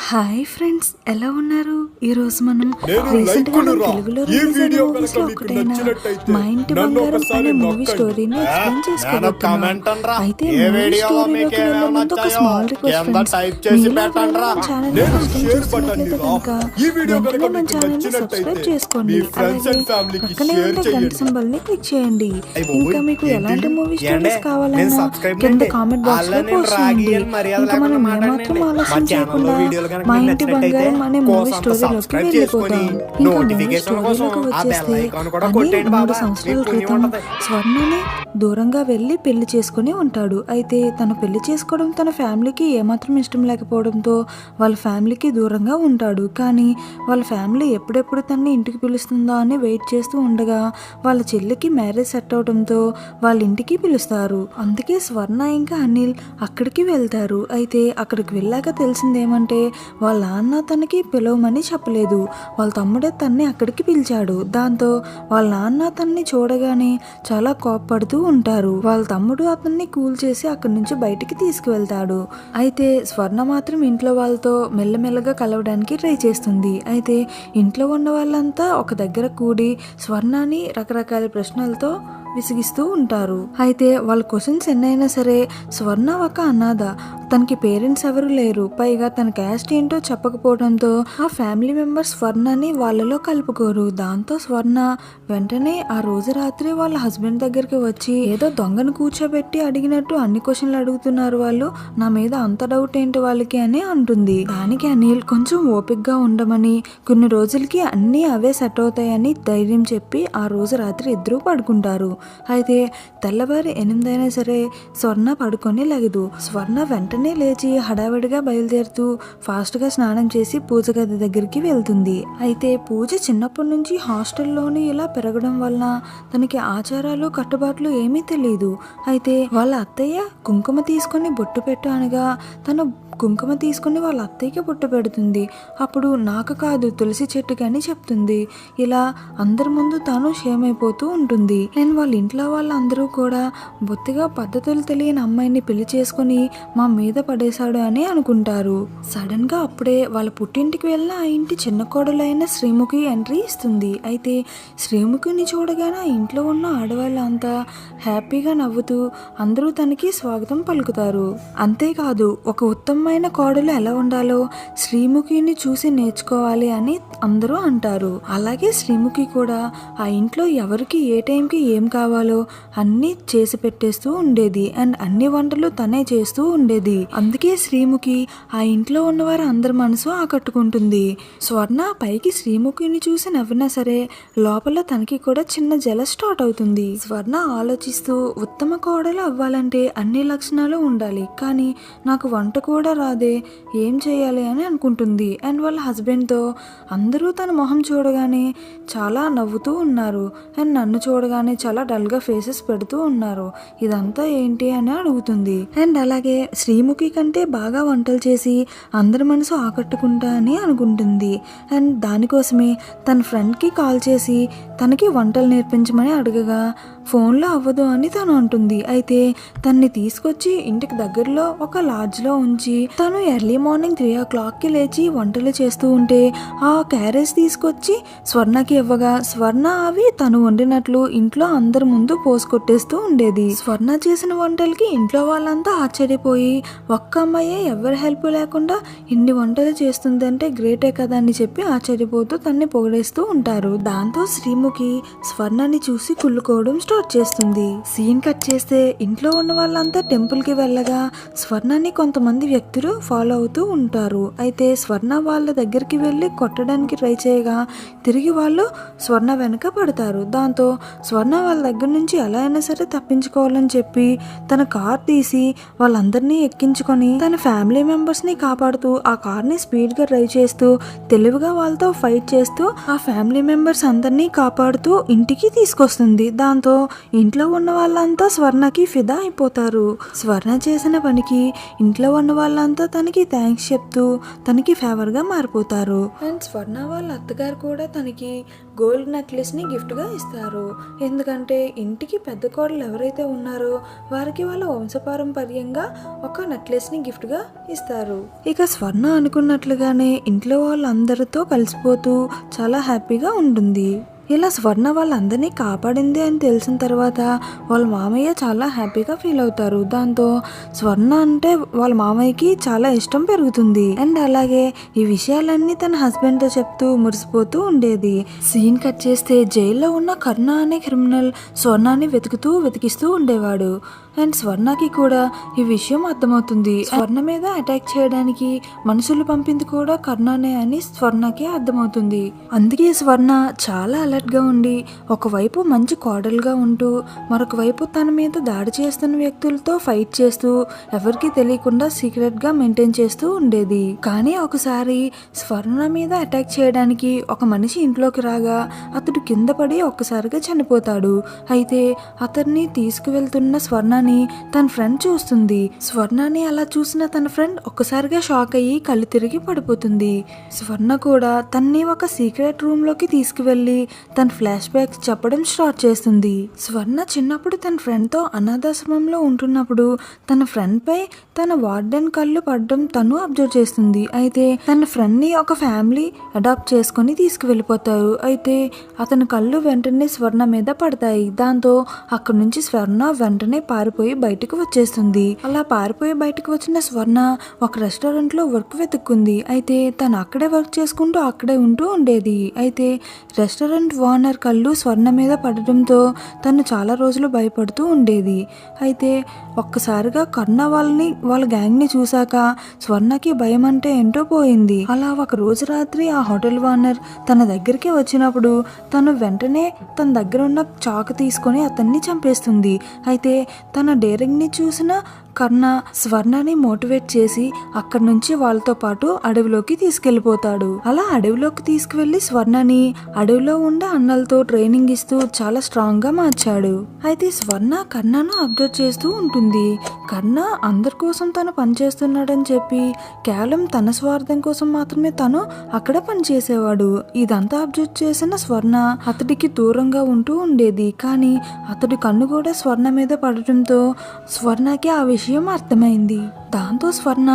Hi friends, ఎలా ఉన్నారు? ఈరోజు మనం నేను రీసెంట్గా లైక్ తెలుగులో ఈ రిలీజ్ అయిన వీడియో మూవీస్లో కనుక మీకు ఒకటైన నచ్చినట్టయితే మా ఇంటి నన్ను బంగారం ఒకసారి అనే మూవీ నొక్కండి. స్టోరీని ఎక్స్ప్లెయిన్ చేసుకోబోతున్నాం. అయితే ఏ మూవీ వీడియోలో మీకు స్టోరీలోకి వెళ్ళే ఏమేమి ముందు ఒక నచ్చాయో స్మాల్ రిక్వెస్ట్ కింద ఫ్రెండ్స్, టైప్ చేసి మీలో పెట్టండి రా. ఎవరైనా మన ఛానల్ నేను ఫస్ట్ టైం షేర్ చూస్తున్నట్లయితే బటన్ కనుక ఈ వీడియో వెంటనే కనుక మన మీకు ఛానల్ని నచ్చినట్టయితే సబ్స్క్రైబ్ చేసుకోండి. మీ ఫ్రెండ్స్ అలాగే అండ్ ఫ్యామిలీకి పక్కనే షేర్ ఉండే గంట చేయండి. సింబల్ని క్లిక్ చేయండి. అయ్య ఇంకా బాబోయ్, మీకు ఏంటి? ఎలాంటి మూవీ ఏండే? స్టోరీస్ నేను కావాలన్నా సబ్స్క్రైబ్ కింద చేయండి. కామెంట్ బాక్స్ లో అలా నేను పోస్ట్ రాగి చేయండి. అని మర్యాద ఇంకా మనం లేకుండా ఏమాత్రం మాట్లాడండి. మా ఆలస్యం ఛానల్లో చేయకుండా వీడియోలు కనుక మా మీకు ఇంటి నచ్చినట్టయితే బంగారం అనే మూవీ కోసంత స్టోరీలోకి సబ్స్క్రైబ్ వెళ్ళిపోతాం. చేసుకొని ఇంకా మూవీ నోటిఫికేషన్ కోసం స్టోరీలోకి ఆ వచ్చేస్తే బెల్ ఐకాన్ కూడా అనిల్ కొట్టేయండి 3 బాబా. సంవత్సరాల మీకు పుణ్యం క్రితం ఉంటది. స్వర్ణని దూరంగా వెళ్ళి పెళ్లి చేసుకుని ఉంటాడు. అయితే తను పెళ్లి చేసుకోవడం తన ఫ్యామిలీకి ఏమాత్రం ఇష్టం లేకపోవడంతో వాళ్ళ ఫ్యామిలీకి దూరంగా ఉంటాడు. కానీ వాళ్ళ ఫ్యామిలీ ఎప్పుడెప్పుడు తనని ఇంటికి పిలుస్తుందా అని వెయిట్ చేస్తూ ఉండగా వాళ్ళ చెల్లికి మ్యారేజ్ సెట్ అవడంతో వాళ్ళ ఇంటికి పిలుస్తారు. అందుకే స్వర్ణ ఇంకా అనిల్ అక్కడికి వెళ్తారు. అయితే అక్కడికి వెళ్ళాక తెలిసిందేమంటే వాళ్ళ నాన్న తనకి పిలవమని చెప్పలేదు, వాళ్ళ తమ్ముడే తన్ని అక్కడికి పిలిచాడు. దాంతో వాళ్ళ నాన్న తన్ని చూడగానే చాలా కోప్పడుతూ ఉంటారు. వాళ్ళ తమ్ముడు అతన్ని కూల్ చేసి అక్కడి నుంచి బయటికి తీసుకువెళ్తాడు. అయితే స్వర్ణ మాత్రం ఇంట్లో వాళ్ళతో మెల్లమెల్లగా కలవడానికి ట్రై చేస్తుంది. అయితే ఇంట్లో ఉన్న వాళ్ళంతా ఒక దగ్గర కూడి స్వర్ణని రకరకాల ప్రశ్నలతో విసిగిస్తూ ఉంటారు. అయితే వాళ్ళ క్వశ్చన్స్ ఎన్నైనా సరే స్వర్ణ ఒక అనాథ, తనకి పేరెంట్స్ ఎవరు లేరు, పైగా తన క్యాస్ట్ ఏంటో చెప్పకపోవడంతో ఆ ఫ్యామిలీ మెంబర్స్ స్వర్ణని వాళ్ళలో కలుపుకోరు. దాంతో స్వర్ణ వెంటనే ఆ రోజు రాత్రి వాళ్ళ హస్బెండ్ దగ్గరికి వచ్చి ఏదో దొంగను కూర్చోబెట్టి అడిగినట్టు అన్ని క్వశ్చన్లు అడుగుతున్నారు వాళ్ళు, నా మీద అంత డౌట్ ఏంటి వాళ్ళకి అని అంటుంది. దానికి అనిల్ కొంచెం ఓపిక్గా ఉండమని, కొన్ని రోజులకి అన్నీ అవే సెట్ అవుతాయని ధైర్యం చెప్పి ఆ రోజు రాత్రి ఇద్దరూ పడుకుంటారు. అయితే తెల్లవారి 8 అయినా సరే స్వర్ణ పడుకొని లెగదు. స్వర్ణ వెంటనే లేచి హడావిడిగా బయలుదేరుతూ ఫాస్ట్గా స్నానం చేసి పూజ గది దగ్గరికి వెళ్తుంది. అయితే పూజ చిన్నప్పటి నుంచి హాస్టల్లోని ఇలా పెరగడం వలన తనకి ఆచారాలు కట్టుబాట్లు ఏమీ తెలియదు. అయితే వాళ్ళ అత్తయ్య కుంకుమ తీసుకొని బొట్టు పెట్టు అనగా తను కుంకుమ తీసుకుని వాళ్ళ అత్తయ్యకి బొట్టు పెడుతుంది. అప్పుడు నాకు కాదు తులసి చెట్టుకి అని చెప్తుంది. ఇలా అందరి ముందు తాను షేమ్ అయిపోతూ ఉంటుంది. అండ్ వాళ్ళ ఇంట్లో వాళ్ళందరూ కూడా బొత్తిగా పద్ధతులు తెలియని అమ్మాయిని పెళ్లి చేసుకుని మా మీద పడేశాడు అని అనుకుంటారు. సడన్ గా అప్పుడే వాళ్ళ పుట్టింటికి వెళ్ళిన ఆ ఇంటి చిన్న కోడలైన శ్రీముఖి ఎంట్రీ ఇస్తుంది. అయితే శ్రీముఖిని చూడగానే ఆ ఇంట్లో ఉన్న ఆడవాళ్ళంతా హ్యాపీగా నవ్వుతూ అందరూ తనకి స్వాగతం పలుకుతారు. అంతేకాదు ఒక ఉత్తమమైన కోడలు ఎలా ఉండాలో శ్రీముఖిని చూసి నేర్చుకోవాలి అని అందరూ అంటారు. అలాగే శ్రీముఖి కూడా ఆ ఇంట్లో ఎవరికి ఏ టైంకి ఏం కావాలో అన్నీ చేసి పెట్టేస్తూ ఉండేది. అండ్ అన్ని వంటలు తనే చేస్తూ ఉండేది. అందుకే శ్రీముఖి ఆ ఇంట్లో ఉన్నవారు అందరి మనసు ఆకట్టుకుంటుంది. స్వర్ణ పైకి శ్రీముఖిని చూసి నవ్వినా సరే లోపల తనకి కూడా చిన్న జల స్టార్ట్ అవుతుంది. స్వర్ణ ఆలోచిస్తూ ఉత్తమ కోడలు అవ్వాలంటే అన్ని లక్షణాలు ఉండాలి, కానీ నాకు వంట కూడా రాదే, ఏం చేయాలి అని అనుకుంటుంది. అండ్ వాళ్ళ హస్బెండ్తో అందరూ తన మొహం చూడగానే చాలా నవ్వుతూ ఉన్నారు. అండ్ నన్ను చూడగానే చాలా డల్గా ఫేసెస్ పెడుతూ ఉన్నారు, ఇదంతా ఏంటి అని అడుగుతుంది. అండ్ అలాగే శ్రీముఖి కంటే బాగా వంటలు చేసి అందరి మనసు ఆకట్టుకుంటా అని అనుకుంటుంది. అండ్ దానికోసమే తన ఫ్రెండ్కి కాల్ చేసి తనకి వంటలు నేర్పించమని అడగగా ఫోన్లో అవ్వదు అని తను అంటుంది. అయితే తన్ని తీసుకొచ్చి ఇంటికి దగ్గరలో ఒక లాడ్జ్లో ఉంచి తను ఎర్లీ మార్నింగ్ 3 o'clockకి లేచి వంటలు చేస్తూ ఉంటే ఆ క్యారేజ్ తీసుకొచ్చి స్వర్ణకి ఇవ్వగా స్వర్ణ అవి తను వండినట్లు ఇంట్లో అందరి ముందు పోసుకొట్టేస్తూ ఉండేది. స్వర్ణ చేసిన వంటలకి ఇంట్లో వాళ్ళంతా ఆశ్చర్యపోయి ఒక్క అమ్మాయే ఎవరి హెల్ప్ లేకుండా ఇన్ని వంటలు చేస్తుందంటే గ్రేటే కదా అని చెప్పి ఆశ్చర్యపోతూ తన్ని పొగిడేస్తూ ఉంటారు. దాంతో శ్రీముఖి స్వర్ణని చూసి కుళ్ళుకోవడం స్టార్ట్ చేస్తుంది. సీన్ కట్ చేస్తే ఇంట్లో ఉన్న వాళ్ళంతా టెంపుల్ కి వెళ్ళగా స్వర్ణని కొంతమంది వ్యక్తులు ఫాలో అవుతూ ఉంటారు. అయితే స్వర్ణ వాళ్ళ దగ్గరికి వెళ్ళి కొట్టడానికి ట్రై చేయగా తిరిగి వాళ్ళు స్వర్ణ వెనక పడతారు. దాంతో స్వర్ణ వాళ్ళ దగ్గర నుంచి ఎలా అయినా సరే తప్పించుకోవాలని చెప్పి తన కార్ తీసి వాళ్ళందరినీ ఎక్కించుకొని తన ఫ్యామిలీ మెంబర్స్ ని కాపాడుతూ ఆ కార్ ని స్పీడ్ గా డ్రైవ్ చేస్తూ తెలివిగా వాళ్ళతో ఫైట్ చేస్తూ ఆ ఫ్యామిలీ మెంబర్స్ అందరినీ కాపాడుతూ ఇంటికి తీసుకొస్తుంది. దాంతో ఇంట్లో ఉన్న వాళ్ళంతా స్వర్ణకి ఫిదా అయిపోతారు. స్వర్ణ చేసిన పనికి ఇంట్లో ఉన్న వాళ్ళ వాళ్ళంతా తనకి థ్యాంక్స్ చెప్తూ తనకి ఫేవర్గా మారిపోతారు. అండ్ స్వర్ణ వాళ్ళ అత్తగారు కూడా తనకి గోల్డ్ నెక్లెస్ని గిఫ్ట్గా ఇస్తారు. ఎందుకంటే ఇంటికి పెద్ద కోడలు ఎవరైతే ఉన్నారో వారికి వాళ్ళ వంశపారంపర్యంగా ఒక నెక్లెస్ని గిఫ్ట్గా ఇస్తారు. ఇక స్వర్ణ అనుకున్నట్లుగానే ఇంట్లో వాళ్ళందరితో కలిసిపోతూ చాలా హ్యాపీగా ఉంటుంది. ఇలా స్వర్ణ వాళ్ళందరినీ కాపాడింది అని తెలిసిన తర్వాత వాళ్ళ మామయ్య చాలా హ్యాపీగా ఫీల్ అవుతారు. దాంతో స్వర్ణ అంటే వాళ్ళ మామయ్యకి చాలా ఇష్టం పెరుగుతుంది. అండ్ అలాగే ఈ విషయాలన్నీ తన హస్బెండ్తో చెప్తూ మురిసిపోతూ ఉండేది. సీన్ కట్ చేస్తే జైల్లో ఉన్న కరుణ అనే క్రిమినల్ స్వర్ణాన్ని వెతికిస్తూ ఉండేవాడు. అండ్ స్వర్ణకి కూడా ఈ విషయం అర్థమవుతుంది. స్వర్ణ మీద అటాక్ చేయడానికి మనుషులు పంపింది కూడా కరుణనే అని స్వర్ణకి అర్థమవుతుంది. అందుకే స్వర్ణ చాలా అలర్ట్ గా ఉండి ఒకవైపు మంచి కోడలుగా ఉంటూ మరొక వైపు తన మీద దాడి చేస్తున్న వ్యక్తులతో ఫైట్ చేస్తూ ఎవరికి తెలియకుండా సీక్రెట్ గా మెయింటైన్ చేస్తూ ఉండేది. కానీ ఒకసారి స్వర్ణ మీద అటాక్ చేయడానికి ఒక మనిషి ఇంట్లోకి రాగా అతడు కింద పడి ఒక్కసారిగా చనిపోతాడు. అయితే అతన్ని తీసుకువెళ్తున్న స్వర్ణ తన ఫ్రెండ్ చూస్తుంది. స్వర్ణని అలా చూసిన తన ఫ్రెండ్ ఒక్కసారిగా షాక్ అయ్యి కళ్ళు తిరిగి పడిపోతుంది. స్వర్ణ కూడా తన్ని ఒక సీక్రెట్ రూమ్ లోకి తీసుకువెళ్లి తన ఫ్లాష్ బ్యాక్స్ చెప్పడం స్టార్ట్ చేస్తుంది. స్వర్ణ చిన్నప్పుడు తన ఫ్రెండ్ తో అనాథాశ్రమంలో ఉంటున్నప్పుడు తన ఫ్రెండ్ పై తన వార్డెన్ కళ్ళు పడడం తను అబ్జర్వ్ చేస్తుంది. అయితే తన ఫ్రెండ్ ని ఒక ఫ్యామిలీ అడాప్ట్ చేసుకుని తీసుకువెళ్ళిపోతారు. అయితే అతని కళ్ళు వెంటనే స్వర్ణ మీద పడతాయి. దాంతో అక్కడి నుంచి స్వర్ణ వెంటనే పారిపోయి బయటకు వచ్చేస్తుంది. అలా పారిపోయి బయటకు వచ్చిన స్వర్ణ ఒక రెస్టారెంట్ లో వర్క్ వెతుక్కుంది. అయితే తను అక్కడే వర్క్ చేసుకుంటూ అక్కడే ఉంటూ ఉండేది. అయితే రెస్టారెంట్ ఓనర్ కళ్ళు స్వర్ణ మీద పడడంతో తను చాలా రోజులు భయపడుతూ ఉండేది. అయితే ఒక్కసారిగా కరుణ వాళ్ళ గ్యాంగ్ ని చూసాక స్వర్ణకి భయం అంటే ఏంటో పోయింది. అలా ఒక రోజు రాత్రి ఆ హోటల్ ఓనర్ తన దగ్గరికి వచ్చినప్పుడు తను వెంటనే తన దగ్గర ఉన్న చాకు తీసుకొని అతన్ని చంపేస్తుంది. అయితే తన డేరింగ్ ని చూసిన కర్ణ స్వర్ణని మోటివేట్ చేసి అక్కడి నుంచి వాళ్ళతో పాటు అడవిలోకి తీసుకెళ్లిపోతాడు. అలా అడవిలోకి తీసుకువెళ్లి స్వర్ణని అడవిలో ఉండే అన్నలతో ట్రైనింగ్ ఇస్తూ చాలా స్ట్రాంగ్ గా మార్చాడు. అయితే స్వర్ణ కర్ణను అబ్జర్వ్ చేస్తూ ఉంటుంది. కర్ణ అందరి కోసం తను పనిచేస్తున్నాడని చెప్పి కేవలం తన స్వార్థం కోసం మాత్రమే తను అక్కడ పనిచేసేవాడు. ఇదంతా అబ్జర్వ్ చేసిన స్వర్ణ అతడికి దూరంగా ఉంటూ ఉండేది. కానీ అతడి కన్ను కూడా స్వర్ణ మీద పడటంతో స్వర్ణకి ఆ విషయం అర్థమైంది. దాంతో స్వర్ణ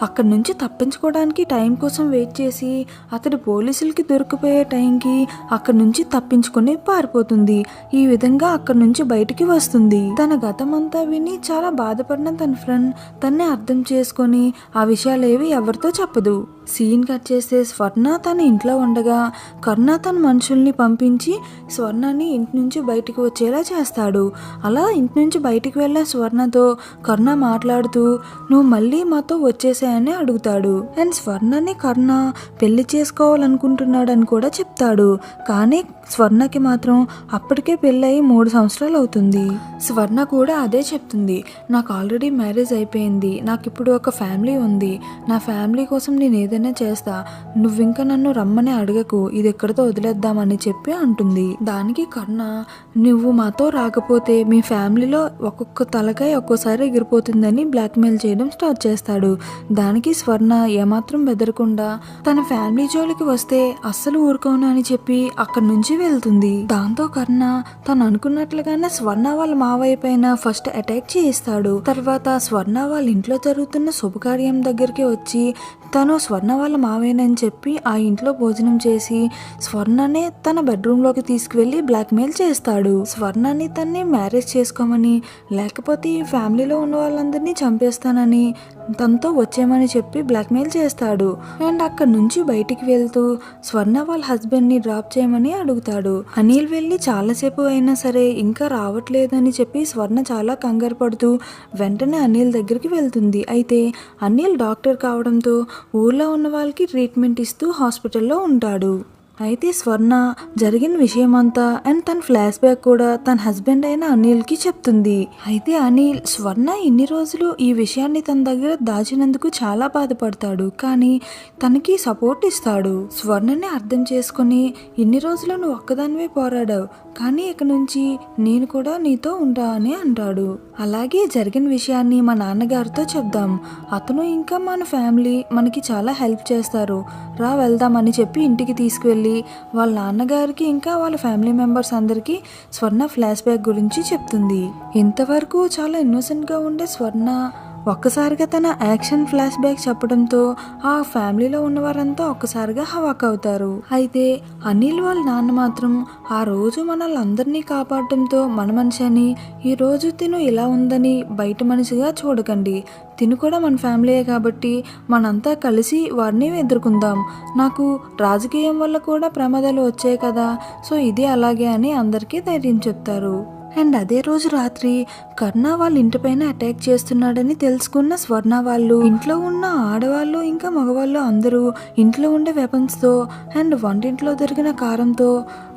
అక్కడి నుంచి తప్పించుకోవడానికి టైం కోసం వెయిట్ చేసి అతడు పోలీసులకి దొరికిపోయే టైంకి అక్కడి నుంచి తప్పించుకొని పారిపోతుంది. ఈ విధంగా అక్కడి నుంచి బయటికి వస్తుంది. తన గతమంతా విని చాలా బాధపడిన తన ఫ్రెండ్ తన్నే అర్థం చేసుకొని ఆ విషయాలేవి ఎవరితో చెప్పదు. సీన్ కట్ చేస్తే స్వర్ణ తన ఇంట్లో ఉండగా కరుణ తన మనుషుల్ని పంపించి స్వర్ణని ఇంటి నుంచి బయటికి వచ్చేలా చేస్తాడు. అలా ఇంటి నుంచి బయటికి వెళ్ళిన స్వర్ణతో కరుణ మాట్లాడుతూ నువ్వు మళ్ళీ మాతో వచ్చేసాయని అడుగుతాడు. అండ్ స్వర్ణని కరుణ పెళ్లి చేసుకోవాలనుకుంటున్నాడు అని కూడా చెప్తాడు. కానీ స్వర్ణకి మాత్రం అప్పటికే పెళ్ళయి 3 సంవత్సరాలు అవుతుంది. స్వర్ణ కూడా అదే చెప్తుంది. నాకు ఆల్రెడీ మ్యారేజ్ అయిపోయింది. నాకు ఇప్పుడు ఒక ఫ్యామిలీ ఉంది. నా ఫ్యామిలీ కోసం నేను ఏదైనా చేస్తా. నువ్వింక నన్ను రమ్మని అడగకు. ఇది ఎక్కడితో వదిలేద్దామని చెప్పి అంటుంది. దానికి కరుణ నువ్వు మాతో రాకపోతే మీ ఫ్యామిలీలో ఒక్కొక్క తలకాయ ఒక్కోసారి ఎగిరిపోతుందని బ్లాక్మెయిల్ చేయడం స్టార్ట్ చేస్తాడు. దానికి స్వర్ణ ఏమాత్రం బెదరకుండా తన ఫ్యామిలీ జోలికి వస్తే అస్సలు ఊరుకోను అని చెప్పి అక్కడి నుంచి వెళ్తుంది. దాంతో కరుణ తను అనుకున్నట్లుగానే స్వర్ణ వాళ్ళ మావయ్య పైన ఫస్ట్ అటాక్ చేయిస్తాడు. తర్వాత స్వర్ణ వాళ్ళ ఇంట్లో జరుగుతున్న శుభకార్యం దగ్గరికి వచ్చి తను స్వర్ణ వాళ్ళ మావయ్యనని చెప్పి ఆ ఇంట్లో భోజనం చేసి స్వర్ణనే తన బెడ్రూమ్ లోకి తీసుకువెళ్లి బ్లాక్మెయిల్ చేస్తాడు. స్వర్ణని తన్ని మ్యారేజ్ చేసుకోమని లేకపోతే ఈ ఫ్యామిలీలో ఉన్న వాళ్ళందరినీ చంపేస్తానని తనతో వచ్చేమని చెప్పి బ్లాక్మెయిల్ చేస్తాడు. అండ్ అక్కడి నుంచి బయటికి వెళ్తూ స్వర్ణ వాళ్ళ హస్బెండ్ ని డ్రాప్ చేయమని అడుగుతాడు. అనిల్ వెళ్ళి చాలాసేపు అయినా సరే ఇంకా రావట్లేదని చెప్పి స్వర్ణ చాలా కంగారు పడుతూ వెంటనే అనిల్ దగ్గరికి వెళ్తుంది. అయితే అనిల్ డాక్టర్ కావడంతో ఊర్లో ఉన్న వాళ్ళకి ట్రీట్మెంట్ ఇస్తూ హాస్పిటల్లో ఉంటాడు. అయితే స్వర్ణ జరిగిన విషయమంతా అండ్ తన ఫ్లాష్ బ్యాక్ కూడా తన హస్బెండ్ అయిన అనిల్కి చెప్తుంది. అయితే అనిల్ స్వర్ణ ఇన్ని రోజులు ఈ విషయాన్ని తన దగ్గర దాచినందుకు చాలా బాధపడతాడు. కానీ తనకి సపోర్ట్ ఇస్తాడు. స్వర్ణని అర్థం చేసుకుని ఇన్ని రోజులు నువ్వు ఒక్కదానివే పోరాడావు, కానీ ఇక నుంచి నేను కూడా నీతో ఉంటా అని అంటాడు. అలాగే జరిగిన విషయాన్ని మా నాన్నగారితో చెప్దాం, అతను ఇంకా మన ఫ్యామిలీ మనకి చాలా హెల్ప్ చేస్తారు, రా వెళ్దాం అని చెప్పి ఇంటికి తీసుకువెళ్ళి వాళ్ళ నాన్నగారికి ఇంకా వాళ్ళ ఫ్యామిలీ మెంబర్స్ అందరికీ స్వర్ణ ఫ్లాష్ బ్యాక్ గురించి చెప్తుంది. ఇంతవరకు చాలా ఇన్నోసెంట్గా ఉండే స్వర్ణ ఒక్కసారిగా తన యాక్షన్ ఫ్లాష్ బ్యాక్ చెప్పడంతో ఆ ఫ్యామిలీలో ఉన్నవారంతా ఒక్కసారిగా హవాక్ అవుతారు. అయితే అనిల్ వాళ్ళ నాన్న మాత్రం ఆ రోజు మనల్ని అందరినీ కాపాడటంతో మన మనిషి అని, ఈ రోజు తిను ఇలా ఉందని బయట మనిషిగా చూడకండి, తిను కూడా మన ఫ్యామిలీయే కాబట్టి మనంతా కలిసి వారిని ఎదుర్కొందాం, నాకు రాజకీయం వల్ల కూడా ప్రమాదాలు వచ్చాయి కదా, సో ఇది అలాగే అని అందరికీ ధైర్యం చెప్తారు. అండ్ అదే రోజు రాత్రి కర్ణ వాళ్ళ ఇంటిపైన అటాక్ చేస్తున్నాడని తెలుసుకున్న స్వర్ణ వాళ్ళు ఇంట్లో ఉన్న ఆడవాళ్ళు ఇంకా మగవాళ్ళు అందరూ ఇంట్లో ఉండే వెపన్స్తో అండ్ వంటింట్లో దొరికిన కారంతో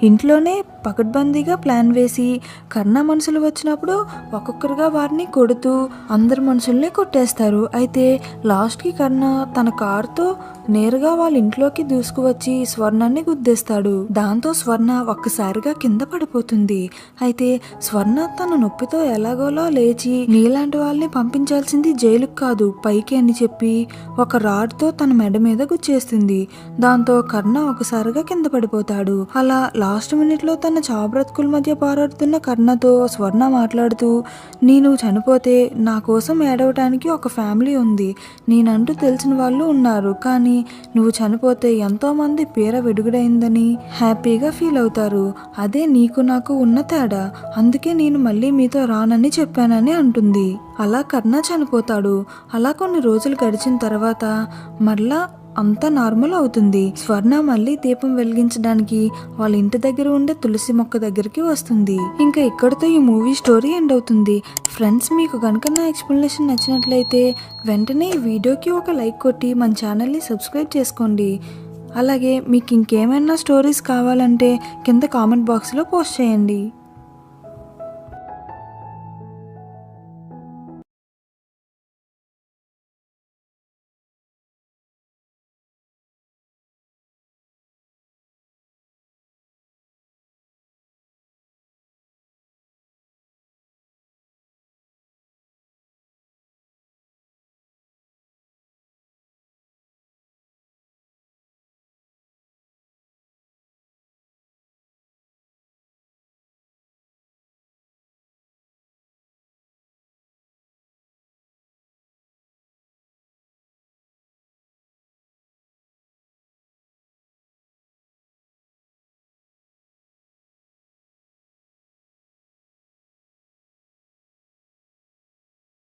ఇంట్లోనే పకడ్బందీగా ప్లాన్ వేసి కర్ణ మనుషులు వచ్చినప్పుడు ఒక్కొక్కరుగా వారిని కొడుతూ అందరు మనుషుల్ని కొట్టేస్తారు. అయితే లాస్ట్కి కర్ణ తన కారుతో నేరుగా వాళ్ళ ఇంట్లోకి దూసుకువచ్చి స్వర్ణాన్ని గుద్దేస్తాడు. దాంతో స్వర్ణ ఒక్కసారిగా కింద పడిపోతుంది. అయితే స్వర్ణ తన నొప్పితో ఎలాగోలా లేచి నీలాంటి వాళ్ళని పంపించాల్సింది జైలుకు కాదు పైకి అని చెప్పి ఒక రాడ్తో తన మెడ మీద గుచ్చేస్తుంది. దాంతో కర్ణ ఒకసారిగా కింద పడిపోతాడు. అలా లాస్ట్ మినిట్లో తన చాబ్రతుకుల మధ్య పారాడుతున్న కర్ణతో స్వర్ణ మాట్లాడుతూ, నేను చనిపోతే నా కోసం ఏడవటానికి ఒక ఫ్యామిలీ ఉంది, నేనంటూ తెలిసిన వాళ్ళు ఉన్నారు, కానీ నువ్వు చనిపోతే ఎంతో మంది పేర వెడుగుడైందని హ్యాపీగా ఫీల్ అవుతారు, అదే నీకు నాకు ఉన్న తేడా, అందుకే నేను మళ్ళీ మీతో రానని చెప్పానని అంటుంది. అలా కర్ణ చనిపోతాడు. అలా కొన్ని రోజులు గడిచిన తర్వాత మళ్ళా అంతా నార్మల్ అవుతుంది. స్వర్ణ మళ్ళీ దీపం వెలిగించడానికి వాళ్ళ ఇంటి దగ్గర ఉండే తులసి మొక్క దగ్గరికి వస్తుంది. ఇంకా ఇక్కడితో ఈ మూవీ స్టోరీ ఎండ్ అవుతుంది. ఫ్రెండ్స్, మీకు కనుక నా ఎక్స్ప్లెనేషన్ నచ్చినట్లయితే వెంటనే ఈ వీడియోకి ఒక లైక్ కొట్టి మన ఛానల్ని సబ్స్క్రైబ్ చేసుకోండి. అలాగే మీకు ఇంకేమైనా స్టోరీస్ కావాలంటే కింద కామెంట్ బాక్స్లో పోస్ట్ చేయండి.